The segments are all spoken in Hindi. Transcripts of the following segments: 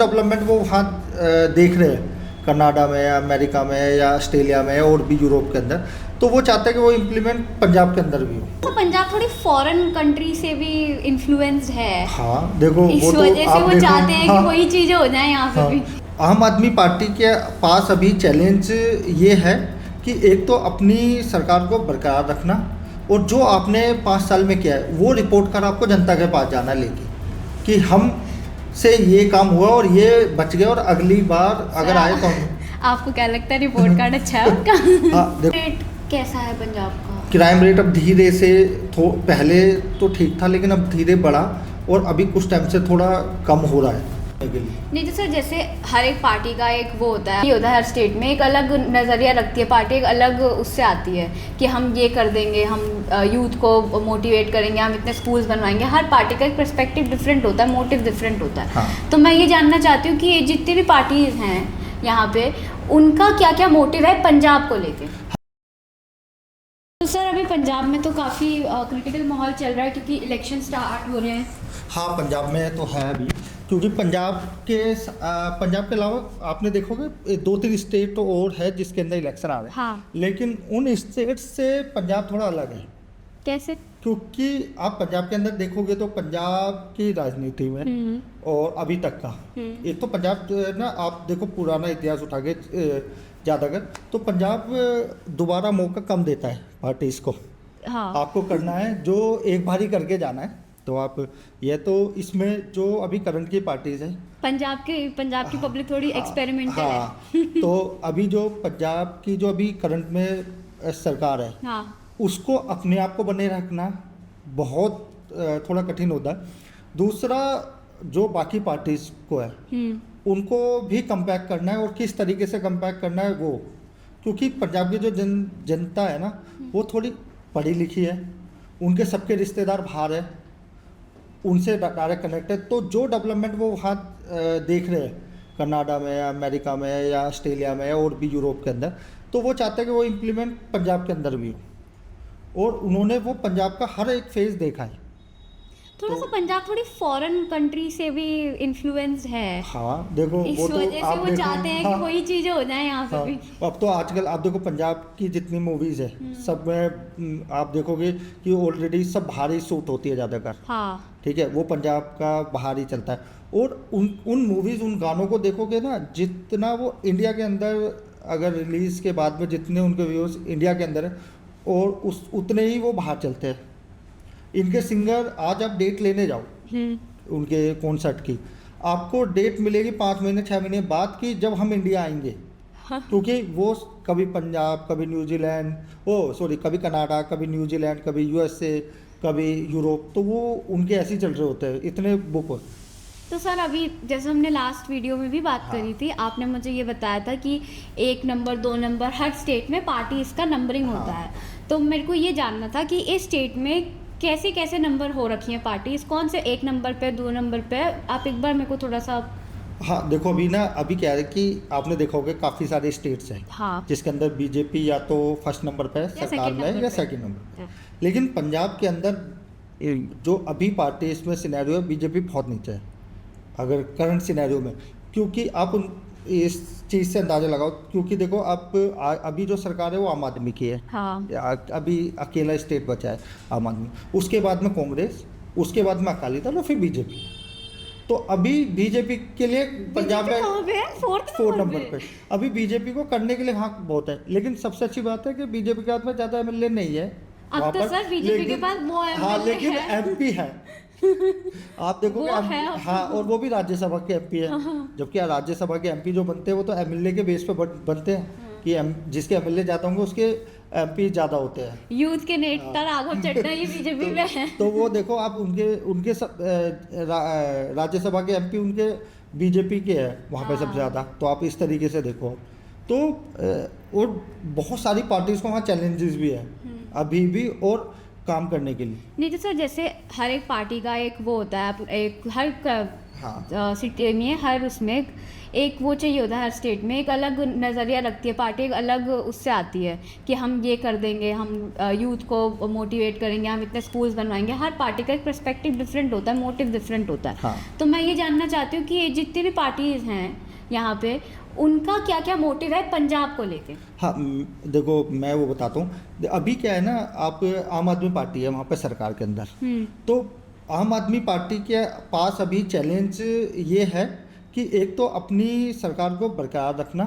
डेवलपमेंट वो वहाँ देख रहे हैं कनाडा में या अमेरिका में या ऑस्ट्रेलिया में और भी यूरोप के अंदर, तो वो चाहते हैं कि वो इम्प्लीमेंट पंजाब के अंदर भी हो। तो पंजाब थोड़ी फॉरेन कंट्री से भी इन्फ्लुएंस्ड है, हाँ देखो इस वो तो वजह से आप वो देखो, चाहते हैं हाँ, कि वही चीजें हो जाए यहाँ पे हाँ, भी। आम आदमी पार्टी के पास अभी चैलेंज ये है कि एक तो अपनी सरकार को बरकरार रखना, और जो आपने 5 साल में किया है वो रिपोर्ट कर आपको जनता के पास जाना लेके कि हम से ये काम हुआ और ये बच गए, और अगली बार अगर आए तो हम आपको क्या लगता है रिपोर्ट कार्ड अच्छा है उनका? हाँ, देखो रेट कैसा है पंजाब का? क्राइम रेट अब धीरे से पहले तो ठीक था लेकिन अब धीरे बढ़ा, और अभी कुछ टाइम से थोड़ा कम हो रहा है। नहीं तो सर, जैसे हर एक पार्टी का एक वो होता है, ये होता है हर स्टेट में एक अलग नज़रिया रखती है पार्टी, एक अलग उससे आती है कि हम ये कर देंगे, हम यूथ को मोटिवेट करेंगे, हम इतने स्कूल्स बनवाएंगे। हर पार्टी का एक पर्सपेक्टिव डिफरेंट होता है, मोटिव डिफरेंट होता है। हाँ। तो मैं ये जानना चाहती हूँ कि ये जितनी भी पार्टीज हैं यहाँ पे, उनका क्या क्या मोटिव है पंजाब को लेके। तो सर अभी पंजाब में तो काफ़ी क्रिटिकल माहौल चल रहा है क्योंकि इलेक्शन स्टार्ट हो रहे हैं। हाँ, पंजाब में तो है अभी, क्योंकि पंजाब के अलावा आपने देखोगे 2-3 स्टेट तो और है जिसके अंदर इलेक्शन आ रहे हैं। हाँ। लेकिन उन स्टेट से पंजाब थोड़ा अलग है, कैसे? क्योंकि आप पंजाब के अंदर देखोगे तो पंजाब की राजनीति में और अभी तक का, एक तो पंजाब जो है ना, आप देखो पुराना इतिहास उठा के ज़्यादातर तो पंजाब दोबारा मौका कम देता है पार्टीज़ को। हाँ। आपको करना है जो एक बार ही करके जाना है, तो आप ये तो इसमें जो अभी करंट की पार्टीज है, पंजाब की पब्लिक थोड़ी एक्सपेरिमेंटल हाँ, है। तो अभी जो पंजाब की जो अभी करंट में सरकार है, हाँ। उसको अपने आप को बने रखना बहुत थोड़ा कठिन होता है। दूसरा जो बाकी पार्टीज को है उनको भी कंपैक्ट करना है, और किस तरीके से कंपैक्ट करना है वो, क्योंकि पंजाब की जो जनता है ना वो थोड़ी पढ़ी लिखी है, उनके सबके रिश्तेदार बाहर है, उनसे डायरेक्ट कनेक्ट है, तो जो डेवलपमेंट वो वहाँ देख रहे हैं कनाडा में या अमेरिका में या ऑस्ट्रेलिया में और भी यूरोप के अंदर, तो वो चाहते हैं कि वो इम्प्लीमेंट पंजाब के अंदर भी हो, और उन्होंने वो पंजाब का हर एक फेज़ देखा है। थोड़ा सा पंजाब थोड़ी फॉरेन कंट्री से भी इन्फ्लुएंस्ड है। हाँ देखो इस वो तो वजह से आप वो देखो, चाहते हैं हाँ, कि वही चीजें हो जाए यहाँ पे हाँ, भी। अब तो आजकल आप देखो पंजाब की जितनी मूवीज़ है सब में आप देखोगे कि ऑलरेडी सब बाहर ही शूट होती है ज़्यादातर। हाँ। ठीक है, वो पंजाब का बाहर ही चलता है, और उन मूवीज़ उन गानों को देखोगे ना, जितना वो इंडिया के अंदर अगर रिलीज़ के बाद में जितने उनके व्यूज़ इंडिया के अंदर है, और उतने ही वो बाहर चलते हैं। इनके सिंगर आज आप डेट लेने जाओ उनके कॉन्सर्ट की, आपको डेट मिलेगी 5 महीने 6 महीने बाद की, जब हम इंडिया आएंगे। हाँ। क्योंकि वो कभी पंजाब, कभी न्यूजीलैंड, कभी कनाडा, कभी न्यूजीलैंड, कभी यूएसए, कभी यूरोप, तो वो उनके ऐसे ही चल रहे होते हैं, इतने बुक होते। तो सर अभी जैसे हमने लास्ट वीडियो में भी बात करी थी, आपने मुझे ये बताया था कि 1 नंबर 2 नंबर हर स्टेट में पार्टी इसका नंबरिंग होता है। तो मेरे को ये जानना था कि इस स्टेट में कैसे कैसे नंबर हो रखी हैं पार्टीज, कौन से 1 नंबर पे 2 नंबर पे, आप एक बार मेरे को थोड़ा सा। हाँ देखो अभी क्या है कि आपने देखा होगा काफ़ी सारे स्टेट्स हैं, हाँ। जिसके अंदर बीजेपी या तो फर्स्ट नंबर पे सरकार में है या सेकंड नंबर पे। लेकिन पंजाब के अंदर जो अभी पार्टी इसमें सिनेरियो है, बीजेपी बहुत नीचे है अगर करंट सिनेरियो में, क्योंकि आप इस चीज़ से अंदाज़ा लगाओ, क्योंकि देखो आप अभी जो सरकार है वो आम आदमी की है। हाँ। अभी अकेला स्टेट बचा है आम आदमी, उसके बाद में कांग्रेस, उसके बाद में अकाली दल और फिर बीजेपी। तो अभी बीजेपी के लिए पंजाब में 4 नंबर पे अभी बीजेपी को करने के लिए हाँ बहुत है, लेकिन सबसे अच्छी बात है कि बीजेपी के हाथ में ज़्यादा एमएलए नहीं है अब तो सर बीजेपी के पास वो हाँ, लेकिन एमपी है। आप देखोगे हाँ, और वो भी राज्यसभा के एमपी है, जबकि राज्यसभा के एमपी जो बनते हैं वो तो एमएलए के बेस पे बनते हैं कि जिसके एमएलए ज़्यादा होंगे उसके एमपी ज़्यादा होते हैं। यूथ के नेता राघव चड्ढा ये बीजेपी में है। तो वो देखो आप उनके राज्यसभा के एमपी उनके बीजेपी के हैं वहाँ पे सबसे ज़्यादा, तो आप इस तरीके से देखो तो और बहुत सारी पार्टीज़ को वहाँ चैलेंजेस भी है अभी भी, और काम करने के लिए। नहीं तो सर, जैसे हर एक पार्टी का एक वो होता है, एक हर हाँ सिटी में, हर उसमें एक वो चाहिए होता है, हर स्टेट में एक अलग नज़रिया रखती है पार्टी, एक अलग उससे आती है कि हम ये कर देंगे, हम यूथ को मोटिवेट करेंगे, हम इतने स्कूल्स बनवाएंगे। हर पार्टी का एक पर्सपेक्टिव डिफरेंट होता है, मोटिव डिफरेंट होता है। हाँ। तो मैं ये जानना चाहती हूँ कि ये जितनी भी पार्टीज़ हैं यहाँ पे, उनका क्या क्या मोटिव है पंजाब को लेके। हाँ देखो मैं वो बताता हूँ। अभी क्या है ना, आप आम आदमी पार्टी है वहाँ पे सरकार के अंदर, तो आम आदमी पार्टी के पास अभी चैलेंज ये है कि एक तो अपनी सरकार को बरकरार रखना,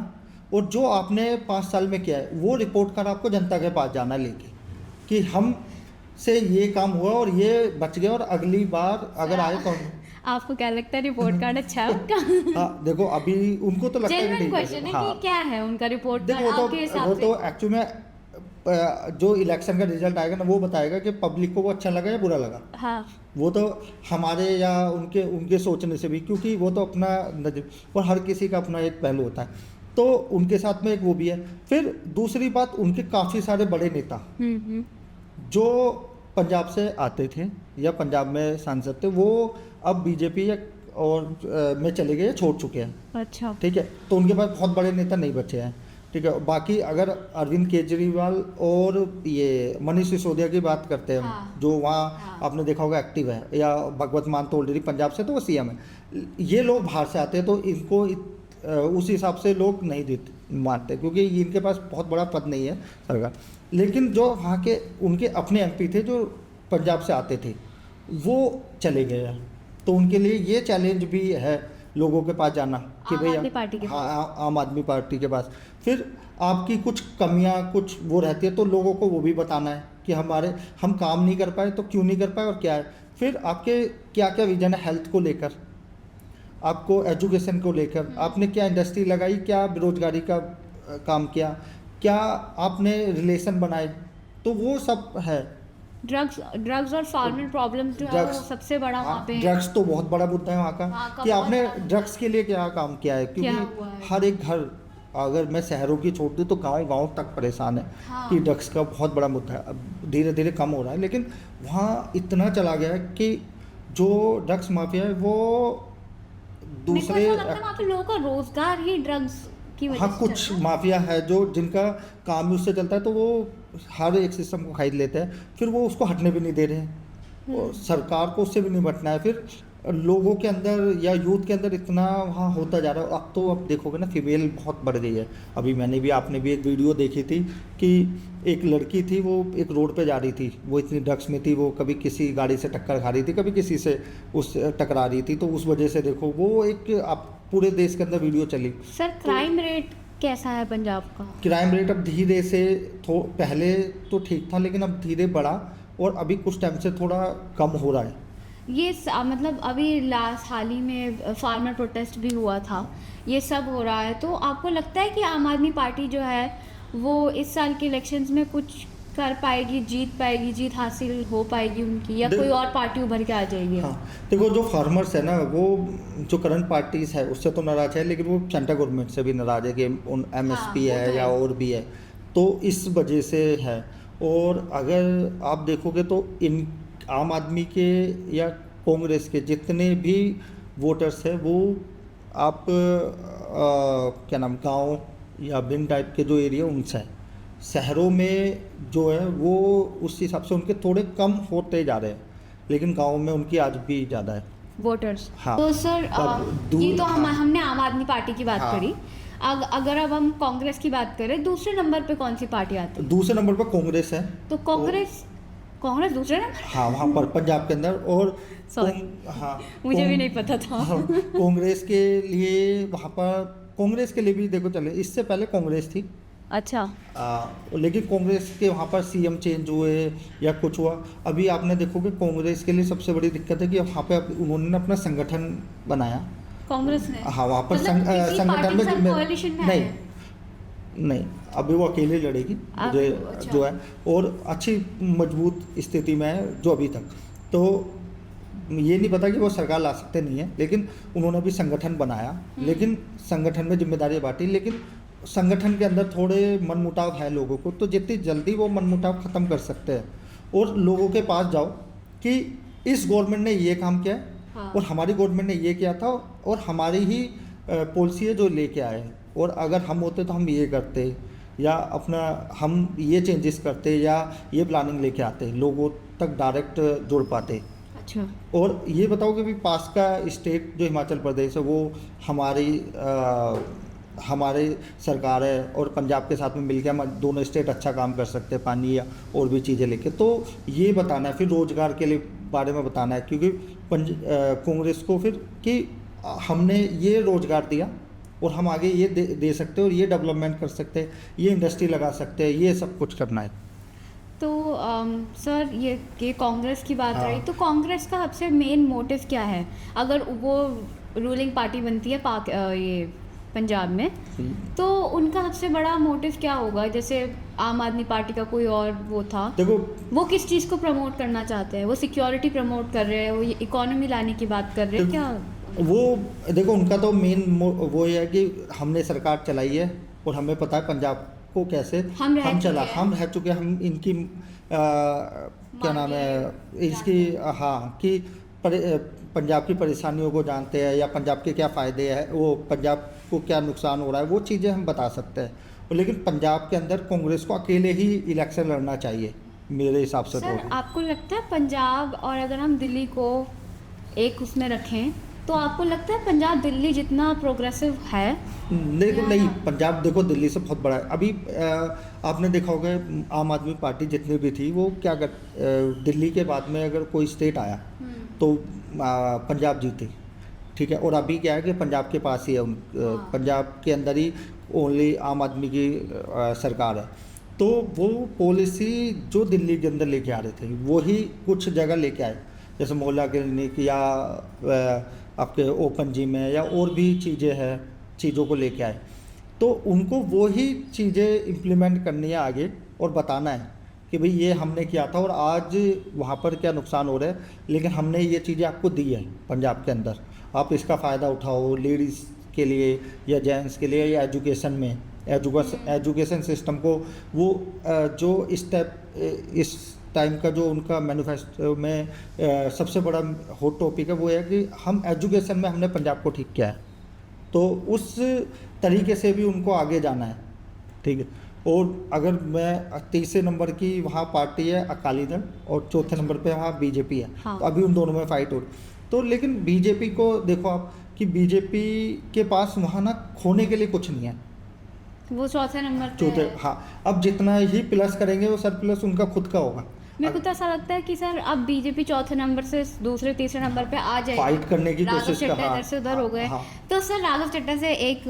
और जो आपने 5 साल में किया है वो रिपोर्ट कर आपको जनता के पास जाना लेके कि हम से ये काम हुआ और ये बच गया, और अगली बार अगर आए तो आपको क्या लगता है रिपोर्ट कार्ड अच्छा है उनका? हाँ देखो अभी उनको तो लगता है कि जेन्युइन नहीं, क्वेश्चन है हाँ कि क्या है उनका रिपोर्ट देखो कार्ड आपके हिसाब वो से? तो एक्चुअली में जो इलेक्शन का रिजल्ट आएगा ना वो बताएगा कि पब्लिक को वो अच्छा लगा या बुरा लगा। हाँ। वो तो हमारे या उनके सोचने से भी, क्योंकि वो तो अपना नजर, और हर किसी का अपना एक पहलू होता है, तो उनके साथ में एक वो भी है। फिर दूसरी बात, उनके काफ़ी सारे बड़े नेता जो पंजाब से आते थे या पंजाब में सांसद थे, वो अब बीजेपी या और में चले गए, छोड़ चुके हैं। अच्छा। ठीक है, तो उनके पास बहुत बड़े नेता नहीं बचे हैं। ठीक है, बाकी अगर अरविंद केजरीवाल और ये मनीष सिसोदिया की बात करते हैं, हाँ। जो वहाँ हाँ। आपने देखा होगा एक्टिव है, या भगवत मान तो ऑलरेडी पंजाब से, तो वो सीएम है। ये लोग बाहर से आते हैं तो इनको उस हिसाब से लोग नहीं देते मानते, क्योंकि इनके पास बहुत बड़ा पद नहीं है सरकार। लेकिन जो वहाँ के उनके अपने एमपी थे जो पंजाब से आते थे, वो चले गए हैं, तो उनके लिए ये चैलेंज भी है लोगों के पास जाना कि आम आदमी पार्टी के हाँ आम आदमी पार्टी के पास। फिर आपकी कुछ कमियां कुछ वो रहती है, तो लोगों को वो भी बताना है कि हम काम नहीं कर पाए तो क्यों नहीं कर पाए और क्या है। फिर आपके क्या क्या विजन है हेल्थ को लेकर, आपको एजुकेशन को लेकर, आपने क्या इंडस्ट्री लगाई, क्या बेरोजगारी का काम किया, क्या आपने रिलेशन बनाए, तो वो सब है। ड्रग्स और फार्मर प्रॉब्लम जो है वो सबसे बड़ा वहाँ पे। ड्रग्स तो बहुत बड़ा मुद्दा है वहाँ का कि आपने ड्रग्स के लिए क्या काम किया है, क्योंकि हर एक घर, अगर मैं शहरों की छोड़ दूँ तो गांव तक परेशान है। हाँ। कि ड्रग्स का बहुत बड़ा मुद्दा है। अब धीरे धीरे कम हो रहा है, लेकिन वहाँ इतना चला गया है कि जो ड्रग्स माफिया है वो दूसरे वहाँ पे लोगों का रोजगार ही ड्रग्स की वजह से। हाँ, कुछ माफिया है जो जिनका काम ही उससे चलता है, तो वो हर एक सिस्टम को खरीद लेते हैं, फिर वो उसको हटने भी नहीं दे रहे हैं, और सरकार को उससे भी निपटना है। फिर लोगों के अंदर या यूथ के अंदर इतना वहाँ होता जा रहा है। अब तो अब देखोगे ना, फीमेल बहुत बढ़ गई है। अभी आपने भी एक वीडियो देखी थी कि एक लड़की थी, वो एक रोड पे जा रही थी, वो इतनी ड्रग्स में थी, वो कभी किसी गाड़ी से टक्कर खा रही थी, कभी किसी से उस टकरा रही थी, तो उस वजह से देखो वो एक अब पूरे देश के अंदर वीडियो चली। सर क्राइम रेट कैसा है पंजाब का? क्राइम रेट अब धीरे से पहले तो ठीक था, लेकिन अब धीरे बढ़ा, और अभी कुछ टाइम से थोड़ा कम हो रहा है। ये मतलब अभी हाल ही में फार्मर प्रोटेस्ट भी हुआ था, ये सब हो रहा है, तो आपको लगता है कि आम आदमी पार्टी जो है वो इस साल के इलेक्शंस में कुछ कर पाएगी, जीत हासिल हो पाएगी उनकी, या कोई और पार्टी उभर के आ जाएगी? हाँ देखो, जो फार्मर्स है ना, वो जो करंट पार्टीज है उससे तो नाराज है, लेकिन वो सेंट्रल गवर्नमेंट से भी नाराज है कि MSP है या और भी है, तो इस वजह से है। और अगर आप देखोगे तो इन आम आदमी के या कांग्रेस के जितने भी वोटर्स हैं, वो आप क्या नाम, गांव या बिन टाइप के जो एरिया उनसे है। शहरों में जो है वो उस हिसाब से उनके थोड़े कम होते जा रहे हैं, लेकिन गाँव में उनकी आज भी ज़्यादा है वोटर्स। हाँ। तो सर ये तो हमने आम आदमी पार्टी की बात हाँ। करी। अगर अब हम कांग्रेस की बात करें, दूसरे नंबर पे कौन सी पार्टी आती है? दूसरे नंबर पर कांग्रेस है। तो कांग्रेस दूसरे नंबर? हाँ, वहाँ पर पंजाब के अंदर। और हाँ, मुझे भी नहीं पता था। कांग्रेस के लिए वहाँ पर, कांग्रेस के लिए भी देखो चले, इससे पहले कांग्रेस थी। अच्छा। लेकिन कांग्रेस के वहाँ पर CM चेंज हुए या कुछ हुआ। अभी आपने देखोगे कांग्रेस के लिए सबसे बड़ी दिक्कत है कि वहाँ पे उन्होंने अपना संगठन बनाया, कांग्रेस ने। हाँ, वहाँ पर संगठन में नहीं, अभी वो अकेले लड़ेगी मुझे अच्छा। जो है, और अच्छी मजबूत स्थिति में है जो अभी तक। तो ये नहीं पता कि वो सरकार ला सकते नहीं है, लेकिन उन्होंने अभी संगठन बनाया, लेकिन संगठन में जिम्मेदारी बांटी, लेकिन संगठन के अंदर थोड़े मनमुटाव है लोगों को, तो जितनी जल्दी वो मनमुटाव ख़त्म कर सकते हैं और लोगों के पास जाओ कि इस गवर्नमेंट ने ये काम किया है, हाँ। और हमारी गवर्नमेंट ने ये किया था, और हमारी ही पॉलिसी है जो लेके आए हैं, और अगर हम होते तो हम ये करते, या अपना हम ये चेंजेस करते, या ये प्लानिंग लेके आते, लोगों तक डायरेक्ट जुड़ पाते। अच्छा। और ये बताओ कि भी पास का स्टेट जो हिमाचल प्रदेश है वो हमारी सरकार है, और पंजाब के साथ में मिलकर हम दोनों स्टेट अच्छा काम कर सकते हैं पानी या और भी चीज़ें लेके। तो ये बताना है, फिर रोज़गार के लिए बारे में बताना है, क्योंकि कांग्रेस को फिर कि हमने ये रोज़गार दिया और हम आगे ये दे सकते हैं, और ये डेवलपमेंट कर सकते हैं, ये इंडस्ट्री लगा सकते हैं, ये सब कुछ करना है। तो सर ये कांग्रेस की बात हाँ। रही, तो कांग्रेस का सबसे मेन मोटिव क्या है अगर वो रूलिंग पार्टी बनती है ये पंजाब में, तो उनका सबसे बड़ा मोटिव क्या होगा? जैसे आम आदमी पार्टी का कोई और वो था, देखो वो किस चीज़ को प्रमोट करना चाहते हैं? वो सिक्योरिटी प्रमोट कर रहे हैं, वो इकोनॉमी लाने की बात कर रहे हैं, क्या? वो देखो उनका तो मेन वो ये है कि हमने सरकार चलाई है और हमें पता है पंजाब को कैसे हम रह चुके हैं, हम इनकी क्या नाम है इसकी, हाँ, कि पंजाब की परेशानियों को जानते हैं, या पंजाब के क्या फ़ायदे हैं, वो पंजाब को क्या नुकसान हो रहा है, वो चीज़ें हम बता सकते हैं। लेकिन पंजाब के अंदर कांग्रेस को अकेले ही इलेक्शन लड़ना चाहिए मेरे हिसाब से। सर आपको लगता है पंजाब, और अगर हम दिल्ली को एक उसमें रखें, तो आपको लगता है पंजाब दिल्ली जितना प्रोग्रेसिव है? नहीं, पंजाब देखो दिल्ली से बहुत बड़ा है। अभी आपने देखा होगा आम आदमी पार्टी जितनी भी थी वो क्या कर दिल्ली के बाद में अगर कोई स्टेट आया तो पंजाब जीती, ठीक है। और अभी क्या है कि पंजाब के पास ही है पंजाब के अंदर ही ओनली आम आदमी की सरकार है। तो वो पॉलिसी जो दिल्ली के अंदर लेके आ रहे थे वही कुछ जगह लेके आए, जैसे मोहल्ला क्लिनिक या आपके ओपन जिम है, या और भी चीज़ें हैं, चीज़ों को लेके आए। तो उनको वही चीज़ें इम्प्लीमेंट करनी है आगे, और बताना है कि भाई ये हमने किया था और आज वहाँ पर क्या नुकसान हो रहा है, लेकिन हमने ये चीज़ें आपको दी है पंजाब के अंदर, आप इसका फ़ायदा उठाओ, लेडीज़ के लिए या जेंट्स के लिए, या एजुकेशन में एजुकेशन सिस्टम को वो जो इस टाइम का जो उनका मैनिफेस्टो में सबसे बड़ा हॉट टॉपिक है वो है कि हम एजुकेशन में हमने पंजाब को ठीक किया है। तो उस तरीके से भी उनको आगे जाना है, ठीक है। और अगर मैं तीसरे नंबर की वहाँ पार्टी है अकाली दल, और चौथे नंबर पे वहाँ बीजेपी है। हाँ। तो अभी उन दोनों में फाइट हो रही। तो लेकिन बीजेपी को देखो आप कि बीजेपी के पास वहाँ ना खोने के लिए कुछ नहीं है, वो चौथे नंबर पे है। हाँ। अब जितना ही प्लस करेंगे वो सर प्लस उनका खुद का होगा। मेरे को तो ऐसा लगता है कि सर अब बीजेपी चौथे नंबर से दूसरे तीसरे नंबर पे आ जाए, फाइट करने की कोशिश कर, इधर से उधर हो गए। तो सर राघव चड्ढा से एक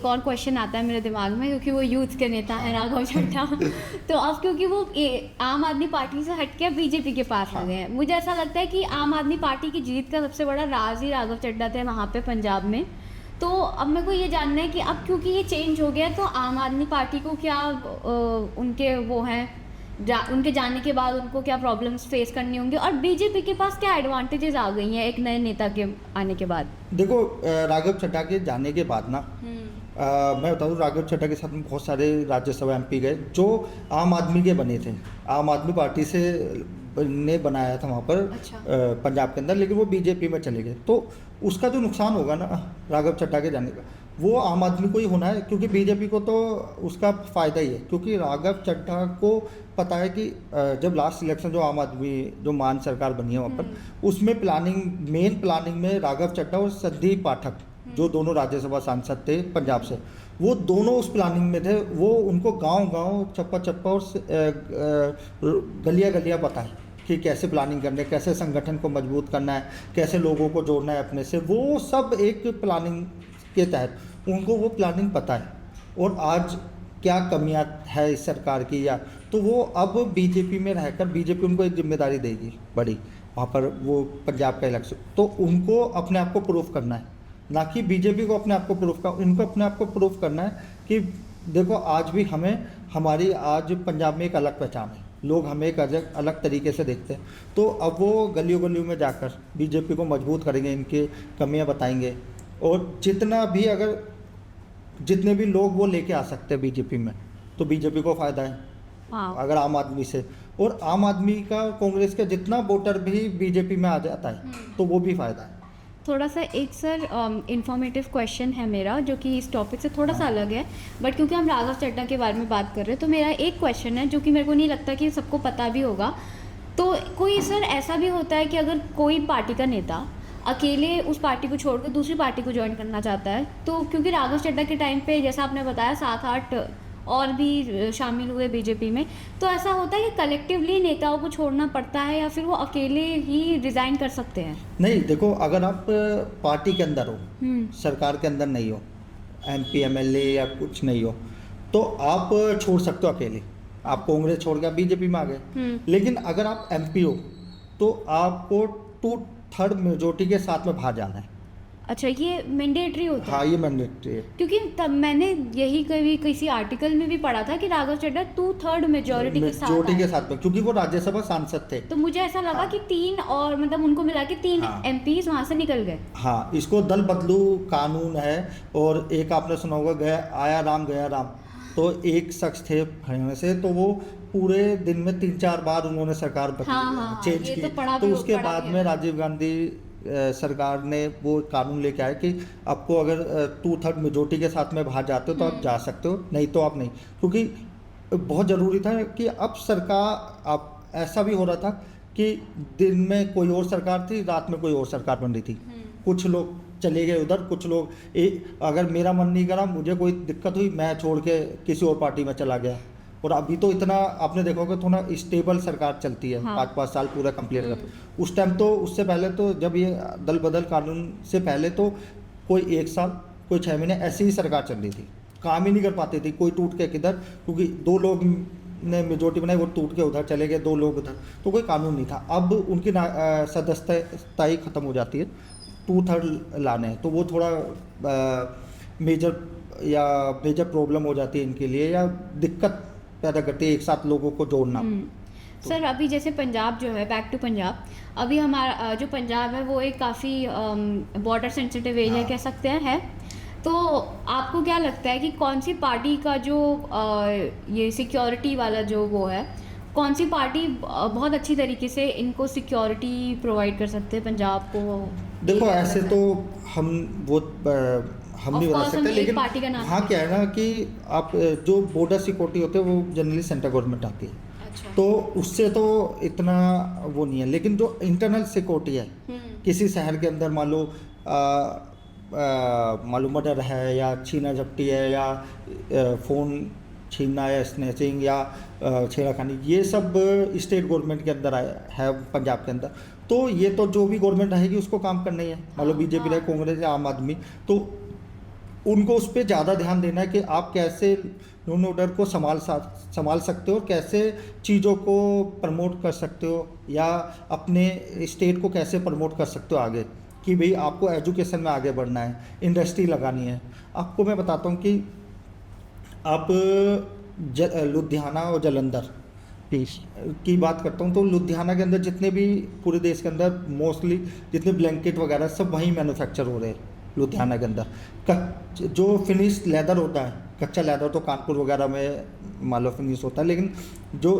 और क्वेश्चन आता है मेरे दिमाग में, क्योंकि वो यूथ के नेता है राघव चड्ढा। तो अब क्योंकि वो आम आदमी पार्टी से हट के बीजेपी के पास आ गए हैं, मुझे ऐसा लगता है कि आम आदमी पार्टी की जीत का सबसे बड़ा राज ही राघव चड्ढा थे वहाँ पे पंजाब में। तो अब मेरे को ये जानना है कि अब क्योंकि ये चेंज हो गया, तो आम आदमी पार्टी को क्या उनके वो हैं उनके जाने के बाद उनको क्या प्रॉब्लम्स फेस करनी होंगी, और बीजेपी के पास क्या एडवांटेजेस आ गई हैं एक नए नेता के आने के बाद? देखो राघव चड्ढा के जाने के बाद ना मैं बताऊँ, राघव चड्ढा के साथ में बहुत सारे राज्यसभा एमपी गए जो आम आदमी के बने थे, आम आदमी पार्टी से ने बनाया था वहाँ पर। अच्छा। पंजाब के अंदर, लेकिन वो बीजेपी में चले गए। तो उसका जो नुकसान होगा ना राघव चड्ढा के जाने का, वो आम आदमी को ही होना है, क्योंकि बीजेपी को तो उसका फ़ायदा ही है। क्योंकि राघव चड्ढा को पता है कि जब लास्ट इलेक्शन जो आम आदमी जो मान सरकार बनी है वहाँ पर, उसमें मेन प्लानिंग में राघव चड्ढा और संदीप पाठक जो दोनों राज्यसभा सांसद थे पंजाब से, वो दोनों उस प्लानिंग में थे। वो उनको गांव-गांव, चप्पा-चप्पा और गलियाँ-गलियाँ बताएं कि कैसे प्लानिंग करनी है, कैसे संगठन को मजबूत करना है, कैसे लोगों को जोड़ना है अपने से। वो सब एक प्लानिंग के तहत उनको वो प्लानिंग पता है। और आज क्या कमियां है इस सरकार की, या तो वो अब बीजेपी में रहकर बीजेपी उनको एक जिम्मेदारी देगी बड़ी, वहाँ पर वो पंजाब का इलेक्शन, तो उनको अपने आप को प्रूफ करना है, ना कि बीजेपी को अपने आप को प्रूफ करना। उनको अपने आप को प्रूफ करना है कि देखो आज भी हमारी आज पंजाब में एक अलग पहचान है, लोग हमें एक अलग तरीके से देखते हैं। तो अब वो गलियों गलियों में जाकर बीजेपी को मजबूत करेंगे, इनकी कमियां बताएंगे, और जितने भी लोग वो लेके आ सकते हैं बीजेपी में, तो बीजेपी को फ़ायदा है। हाँ। अगर आम आदमी से, और आम आदमी का, कांग्रेस का जितना वोटर भी बीजेपी में आ जाता है तो वो भी फ़ायदा है। थोड़ा सा एक सर इंफॉर्मेटिव क्वेश्चन है मेरा, जो कि इस टॉपिक से थोड़ा सा अलग है, बट क्योंकि हम राघव चड्ढा के बारे में बात कर रहे हैं तो मेरा एक क्वेश्चन है जो कि मेरे को नहीं लगता कि सबको पता भी होगा। तो कोई सर ऐसा भी होता है कि अगर कोई पार्टी का नेता अकेले उस पार्टी को छोड़कर दूसरी पार्टी को ज्वाइन करना चाहता है, तो क्योंकि राघव चड्ढा के टाइम पे जैसा आपने बताया 7-8 और भी शामिल हुए बीजेपी में, तो ऐसा होता है कि कलेक्टिवली नेताओं को छोड़ना पड़ता है या फिर वो अकेले ही रिज़ाइन कर सकते हैं? नहीं, देखो, अगर आप पार्टी के अंदर हो, सरकार के अंदर नहीं हो, MP MLA या कुछ नहीं हो, तो आप छोड़ सकते हो अकेले। आप कांग्रेस छोड़ के आप बीजेपी में आ गए। लेकिन अगर आप MP हो तो आपको 2/3 मेजोरिटी के साथ में बाहर जाना है। अच्छा, ये मैंडेटरी होता है? हाँ, ये मैंडेटरी है। क्योंकि तब मैंने यही कभी किसी आर्टिकल में भी पढ़ा था कि राघव चड्ढा 2/3 मेजोरिटी के साथ मेजोरिटी के आए। साथ में, क्योंकि वो राज्यसभा सांसद थे। तो मुझे ऐसा लगा कि 3 और मतलब उनको मिला के 3 हाँ। MPs वहाँ से निकल गए। हाँ, इसको दल बदलू कानून है। और एक आपने सुना होगा, गया आया राम गया राम। तो एक शख्स थे हरियाणा से, तो वो पूरे दिन में 3-4 बार उन्होंने सरकार हाँ, चेंज ये की। तो पढ़ा तो भी उसके पढ़ा बाद भी में है। राजीव गांधी सरकार ने वो कानून लेके आए कि आपको अगर 2/3 मेजोरिटी के साथ में बाहर जाते हो तो आप जा सकते हो, नहीं तो आप नहीं। क्योंकि बहुत ज़रूरी था कि अब सरकार, अब ऐसा भी हो रहा था कि दिन में कोई और सरकार थी, रात में कोई और सरकार बन रही थी। कुछ लोग चले गए उधर, कुछ लोग अगर मेरा मन नहीं करा, मुझे कोई दिक्कत हुई, मैं छोड़ के किसी और पार्टी में चला गया। और अभी तो इतना आपने देखा होगा, थोड़ा स्टेबल सरकार चलती है। हाँ। 5-5 साल पूरा कंप्लीट कर। उस टाइम तो, उससे पहले तो, जब ये दल बदल कानून से पहले तो कोई 1 साल, कोई 6 महीने ऐसी ही सरकार चल रही थी। काम ही नहीं कर पाती थी, कोई टूट के किधर, क्योंकि 2 लोग ने मेजोरिटी बनाई, वो टूट के उधर चले गए, 2 लोग उधर, तो कोई कानून नहीं था। अब उनकी सदस्यता ही ख़त्म हो जाती है, 2/3 लाने हैं, तो वो थोड़ा मेजर प्रॉब्लम हो जाती है इनके लिए, या दिक्कत पैदा करती है एक साथ लोगों को जोड़ना। सर, अभी जैसे पंजाब जो है, बैक टू पंजाब, अभी हमारा जो पंजाब है वो एक काफ़ी बॉर्डर सेंसिटिव एरिया कह सकते हैं है। तो आपको क्या लगता है कि कौन सी पार्टी का जो ये सिक्योरिटी वाला जो वो है, कौन सी पार्टी बहुत अच्छी तरीके से इनको सिक्योरिटी प्रोवाइड कर सकते हैं पंजाब को? देखो, ऐसे तो हम वो हम नहीं बता सकते, लेकिन पार्टी का नाम हाँ, क्या है ना कि आप जो बॉर्डर सिक्योरिटी होते हैं वो जनरली सेंट्रल गवर्नमेंट आती है। अच्छा। तो उससे तो इतना वो नहीं है, लेकिन जो इंटरनल सिक्योरिटी है, किसी शहर के अंदर मान लो मर्डर है, या छीना झपटी है, या फ़ोन छीनना, या स्नैचिंग, या छेड़खानी, ये सब स्टेट गवर्नमेंट के अंदर है पंजाब के अंदर। तो ये तो जो भी गवर्नमेंट रहेगी उसको काम करना ही है, मान लो बीजेपी रहे, कांग्रेस या आम आदमी, तो उनको उस पर ज़्यादा ध्यान देना है कि आप कैसे लॉ एंड ऑर्डर को संभाल सकते हो, कैसे चीज़ों को प्रमोट कर सकते हो, या अपने स्टेट को कैसे प्रमोट कर सकते हो आगे, कि भाई आपको एजुकेशन में आगे बढ़ना है, इंडस्ट्री लगानी है। आपको मैं बताता हूँ कि आप लुधियाना और जालंधर की बात करता हूँ, तो लुधियाना के अंदर जितने भी पूरे देश के अंदर मोस्टली जितने ब्लैंकेट वगैरह सब वहीं मैन्युफैक्चर हो रहे हैं लुधियाना के अंदर। जो फिनिश लेदर होता है, कच्चा लेदर तो कानपुर वगैरह में मान लो फिनिश होता है, लेकिन जो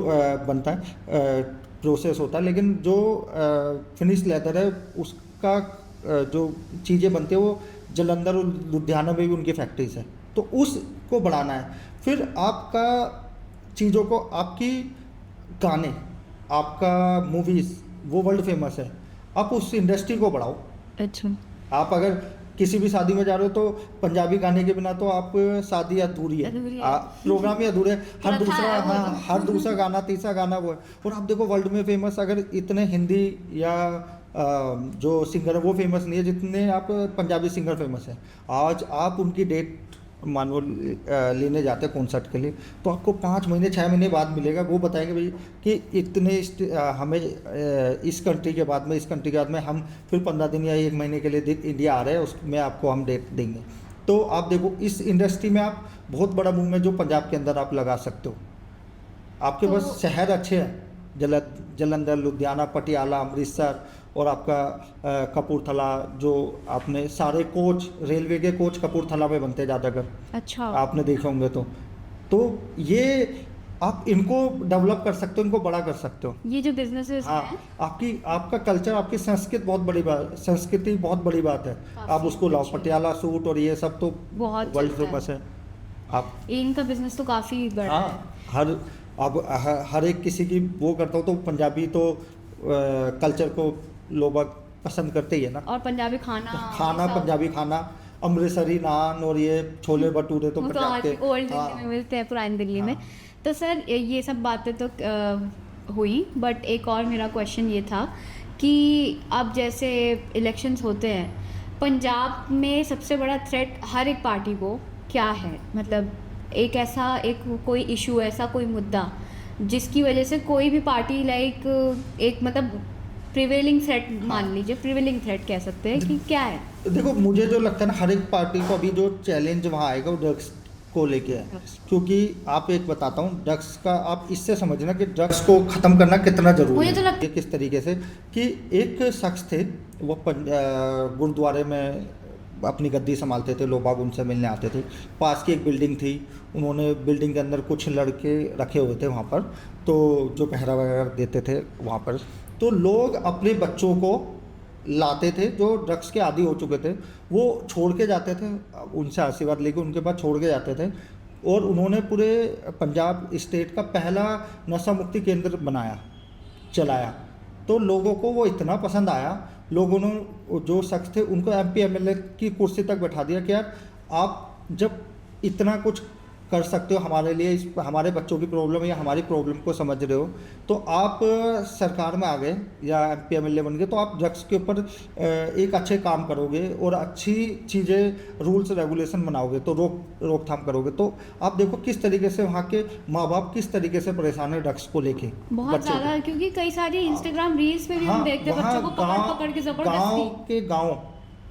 बनता है प्रोसेस होता है, लेकिन जो फिनिश लेदर है उसका जो चीज़ें बनती है वो जालंधर और लुधियाना में भी उनकी फैक्ट्रीज है। तो उसको बढ़ाना है। फिर आपका चीज़ों को, आपकी गाने, आपका मूवीज़ वो वर्ल्ड फेमस है, आप उस इंडस्ट्री को बढ़ाओ। अच्छा। आप अगर किसी भी शादी में जा रहे हो तो पंजाबी गाने के बिना तो आप शादी अधूरी है, प्रोग्राम ही अधूरे है। हर दूसरा गाना, तीसरा गाना वो है। और आप देखो वर्ल्ड में फेमस, अगर इतने हिंदी या जो सिंगर है वो फेमस नहीं है जितने आप पंजाबी सिंगर फेमस है। आज आप उनकी डेट मानो लेने जाते हैं कॉन्सर्ट के लिए, तो आपको 5 महीने 6 महीने बाद मिलेगा। वो बताएंगे भाई कि इतने हमें इस कंट्री के बाद में, इस कंट्री के बाद में हम फिर 15 दिन या 1 महीने के लिए इंडिया आ रहे हैं, उसमें आपको हम डेट देंगे। तो आप देखो इस इंडस्ट्री में आप बहुत बड़ा मूवमेंट जो पंजाब के अंदर आप लगा सकते हो। आपके पास शहर अच्छे हैं, जालंधर, लुधियाना, पटियाला, अमृतसर, और आपका कपूरथला, जो आपने सारे कोच, रेलवे के कोच कपूरथला में बनते ज़्यादातर। अच्छा। आपने देखे होंगे तो ये आप इनको डेवलप कर सकते हो, इनको बड़ा कर सकते हो। ये जो बिजनेसेस हाँ, हैं आपका कल्चर, आपकी संस्कृति बहुत बड़ी बात, संस्कृति बहुत बड़ी बात है। काफी आप उसको लाओ, अच्छी। पटियाला सूट और ये सब तो बहुत वर्ल्ड चलता है। फेमस है। आप इनका बिजनेस तो काफी बड़ा है। हाँ, हर एक किसी की वो करता हो तो पंजाबी तो कल्चर को लोग पसंद करते ही है ना। और पंजाबी खाना खाना, ये सब, पंजाबी खाना, अमृतसरी नान और ये छोले भटूरे तो वो तो पंजाब के। ओल्ड दिल्ली में मिलते हैं, पुरानी दिल्ली में। हाँ। तो सर ये सब बातें तो हुई, बट एक और मेरा क्वेश्चन ये था कि अब जैसे इलेक्शंस होते हैं, पंजाब में सबसे बड़ा थ्रेट हर एक पार्टी को क्या है? मतलब एक ऐसा कोई इशू, ऐसा कोई मुद्दा जिसकी वजह से कोई भी पार्टी लाइक एक मतलब प्रिवेलिंग थ्रेट, मान लीजिए प्रिवेलिंग थ्रेट कह सकते हैं कि क्या है? देखो, मुझे जो लगता है ना, हर एक पार्टी को अभी जो चैलेंज वहाँ आएगा वो ड्रग्स को लेके है। क्योंकि आप एक बताता हूँ, ड्रग्स का आप इससे समझना कि ड्रग्स को ख़त्म करना कितना ज़रूरी मुझे तो है। ये किस तरीके से कि एक शख्स थे, वो गुरुद्वारे में अपनी गद्दी संभालते थे, लोग बाग उनसे मिलने आते थे। पास की एक बिल्डिंग थी, उन्होंने बिल्डिंग के अंदर कुछ लड़के रखे हुए थे वहाँ पर, तो जो पहरा वगैरह देते थे वहाँ पर। तो लोग अपने बच्चों को लाते थे जो ड्रग्स के आदी हो चुके थे, वो छोड़ के जाते थे, उनसे आशीर्वाद लेके उनके पास छोड़ के जाते थे। और उन्होंने पूरे पंजाब स्टेट का पहला नशा मुक्ति केंद्र चलाया। तो लोगों को वो इतना पसंद आया, लोगों ने, जो शख्स थे उनको MP MLA की कुर्सी तक बैठा दिया कि यार आप जब इतना कुछ कर सकते हो हमारे लिए, हमारे बच्चों की प्रॉब्लम या हमारी प्रॉब्लम को समझ रहे हो, तो आप सरकार में आ गए या MP MLA बन गए, तो आप ड्रग्स के ऊपर एक अच्छे काम करोगे और अच्छी चीज़ें, रूल्स रेगुलेशन बनाओगे, तो रोकथाम करोगे। तो आप देखो किस तरीके से वहाँ के माँ बाप किस तरीके से परेशान है ड्रग्स को लेके, बहुत ज़्यादा, क्योंकि कई सारी इंस्टाग्राम रील्स में भी हम देखते हैं बच्चों को पकड़ पकड़ के जबरदस्ती। गाँव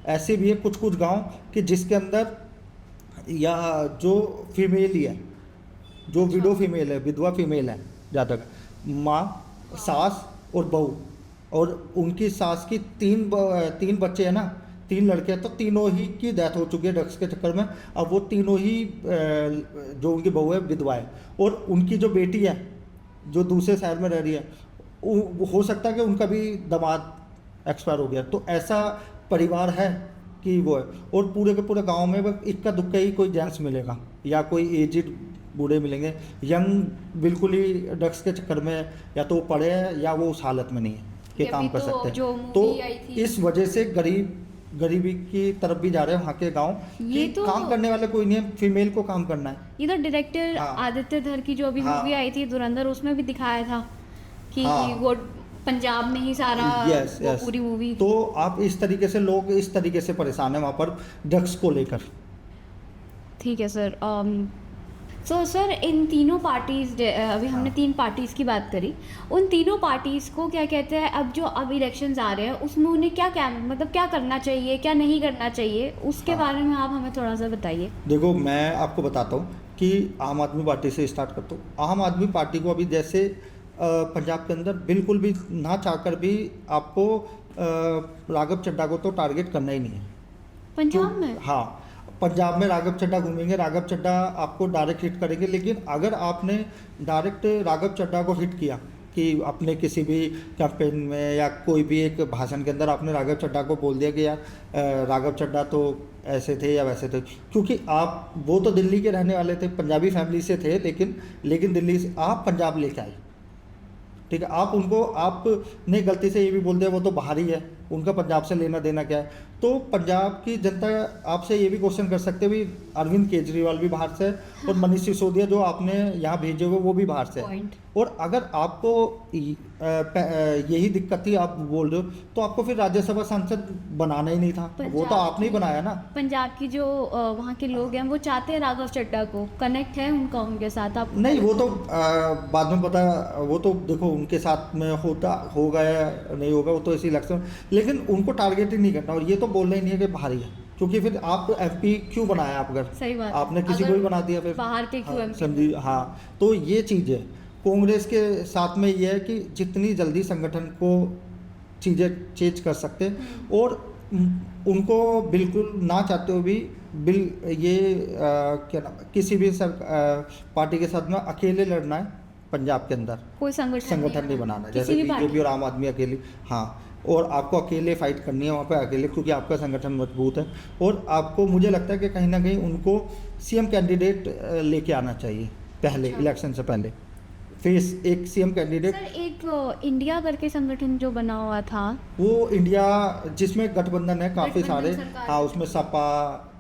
ऐसे भी है, कुछ गाँव कि जिसके अंदर या जो फीमेल ही है, जो विडो फीमेल है, विधवा फीमेल है, ज़्यादा माँ, सास और बहू, और उनकी सास की तीन बच्चे हैं ना, 3 लड़के हैं, तो तीनों ही की डेथ हो चुकी है ड्रग्स के चक्कर में। अब वो तीनों ही जो उनकी बहू है विधवा है, और उनकी जो बेटी है जो दूसरे शहर में रह रही है, हो सकता है कि उनका भी दामाद एक्सपायर हो गया। तो ऐसा परिवार है कि वो है, और पूरे के पूरे गांव में बस इक्का दुक्का ही कोई जेंट्स मिलेगा या कोई एजिड बूढ़े मिलेंगे, यंग बिल्कुल ही ड्रग्स के चक्कर में या तो पड़े हैं या वो उस हालत में नहीं है कि काम कर सकते हैं। तो इस वजह से गरीबी की तरफ भी जा रहे हैं वहाँ के गांव, ये कि तो काम करने वाले कोई नहीं है, फीमेल को काम करना है। ये तो डायरेक्टर आदित्य धर की जो अभी मूवी आई थी धुरंधर, उसमें भी दिखाया था कि वो पंजाब में ही सारा वो पूरी मूवी। तो आप इस तरीके से, लोग इस तरीके से परेशान है वहाँ पर ड्रग्स को लेकर। ठीक है सर। सो सर, इन तीनों पार्टीज, अभी हमने 3 पार्टीज की बात करी, उन तीनों पार्टीज को क्या कहते हैं, अब इलेक्शंस आ रहे हैं, उसमें उन्हें क्या मतलब क्या करना चाहिए, क्या नहीं करना चाहिए, उसके बारे में आप हमें थोड़ा सा बताइए। देखो, मैं आपको बताता हूँ कि आम आदमी पार्टी से स्टार्ट करता हूँ। आम आदमी पार्टी को अभी जैसे पंजाब के अंदर बिल्कुल भी ना चाहकर भी आपको राघव चड्ढा को तो टारगेट करना ही नहीं है पंजाब में। हाँ, पंजाब में राघव चड्ढा घूमेंगे, राघव चड्ढा आपको डायरेक्ट हिट करेंगे। लेकिन अगर आपने डायरेक्ट राघव चड्ढा को हिट किया कि अपने किसी भी कैंपेन में या कोई भी एक भाषण के अंदर आपने राघव चड्ढा को बोल दिया कि यार राघव चड्ढा तो ऐसे थे या वैसे थे, क्योंकि वो तो दिल्ली के रहने वाले थे, पंजाबी फैमिली से थे, लेकिन दिल्ली से आप पंजाब लेके आए, ठीक है। आपने गलती से ये भी बोल दिया वो तो बाहरी है, उनका पंजाब से लेना देना क्या है। तो पंजाब की जनता आपसे ये भी क्वेश्चन कर सकते हैं, भी अरविंद केजरीवाल भी बाहर से है, और मनीष सिसोदिया जो आपने यहाँ भेजे हुए वो भी बाहर से है। और अगर आपको यही दिक्कत थी, आप बोल रहे हो, तो आपको फिर राज्यसभा सांसद बनाना ही नहीं था, वो तो आपने ही बनाया ना। पंजाब की जो वहाँ के लोग हैं वो चाहते हैं राघव चड्ढा को, कनेक्ट है उनका उनके साथ। आप नहीं, वो तो बाद में पता, वो तो देखो उनके साथ में होगा या नहीं होगा, वो तो इसी इलेक्शन, लेकिन उनको टारगेट ही नहीं करना। और ये तो बोलना ही नहीं है कि बाहरी है, क्योंकि फिर आप MP क्यों बनाया? आप अगर सही बात, आपने किसी को भी बना दिया फिर बाहर के क्यों MP? समझिए। हाँ, तो ये चीज़ है। कांग्रेस के साथ में ये है कि जितनी जल्दी संगठन को चीज़ें चेंज कर सकते हैं, और उनको बिल्कुल ना चाहते हुए भी क्या नाम, किसी भी पार्टी के साथ में अकेले लड़ना है पंजाब के अंदर कोई संगठन नहीं बनाना, किसी जैसे भी बीजेपी पार्टी। और आम आदमी अकेली। हाँ, और आपको अकेले फाइट करनी है वहाँ पे अकेले, क्योंकि आपका संगठन मजबूत है। और आपको, मुझे लगता है कि कहीं ना कहीं उनको सीएम कैंडिडेट लेके आना चाहिए पहले, अच्छा। इलेक्शन से पहले। फिर एक सीएम कैंडिडेट, सर एक इंडिया करके संगठन जो बना हुआ था, वो इंडिया जिसमें गठबंधन है काफ़ी गठबंधन सारे। सरकार हाँ, है। उसमें सपा,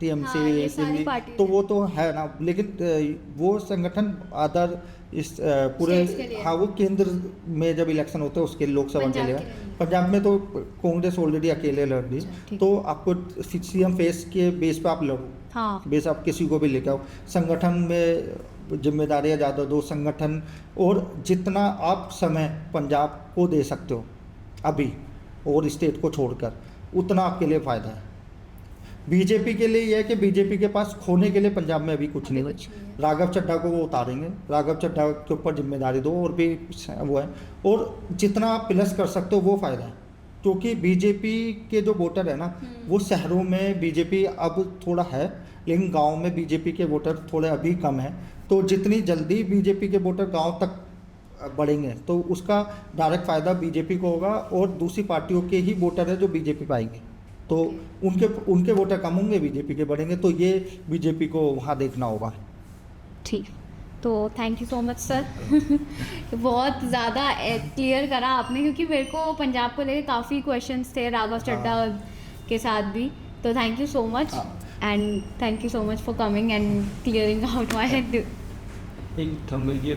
टीएमसी, हाँ, ये सारी दिल्ली, पार्टीज तो हैं। वो तो है ना, लेकिन वो संगठन अदर इस पूरे, States के लिए। हाँ, वो केंद्र में जब इलेक्शन होते हैं उसके लोकसभा के पंजाब लिए। के लिए नहीं। पंजाब में तो कांग्रेस ऑलरेडी अकेले लड़ रही, अच्छा, ठीक। तो आपको सीएम फेस के बेस पे आप लड़ो, हाँ बेस आप किसी को भी लेके आओ, संगठन में जिम्मेदारियां ज़्यादा दो, संगठन, और जितना आप समय पंजाब को दे सकते हो अभी और स्टेट को छोड़कर, उतना आपके लिए फ़ायदा है। बीजेपी के लिए यह है कि बीजेपी के पास खोने के लिए पंजाब में अभी कुछ नहीं है। राघव चड्ढा को वो उतारेंगे, राघव चड्ढा के ऊपर जिम्मेदारी दो, और भी वो है, और जितना आप प्लस कर सकते हो वो फ़ायदा है। क्योंकि बीजेपी के जो वोटर है ना, वो शहरों में बीजेपी अब थोड़ा है, लेकिन गांव में बीजेपी के वोटर थोड़े अभी कम हैं। तो जितनी जल्दी बीजेपी के वोटर गांव तक बढ़ेंगे तो उसका डायरेक्ट फ़ायदा बीजेपी को होगा, और दूसरी पार्टियों के ही वोटर है जो बीजेपी पाएंगे, तो उनके वोटर कम होंगे, बीजेपी के बढ़ेंगे। तो ये बीजेपी को वहाँ देखना होगा। ठीक। तो thank you so much sir. बहुत ज़्यादा क्लियर करा आपने, क्योंकि मेरे को पंजाब को लेकर काफ़ी क्वेश्चंस थे राघव चड्ढा के साथ भी। तो thank you so much, and thank you so much for coming and clearing out my. एक था, मैं ये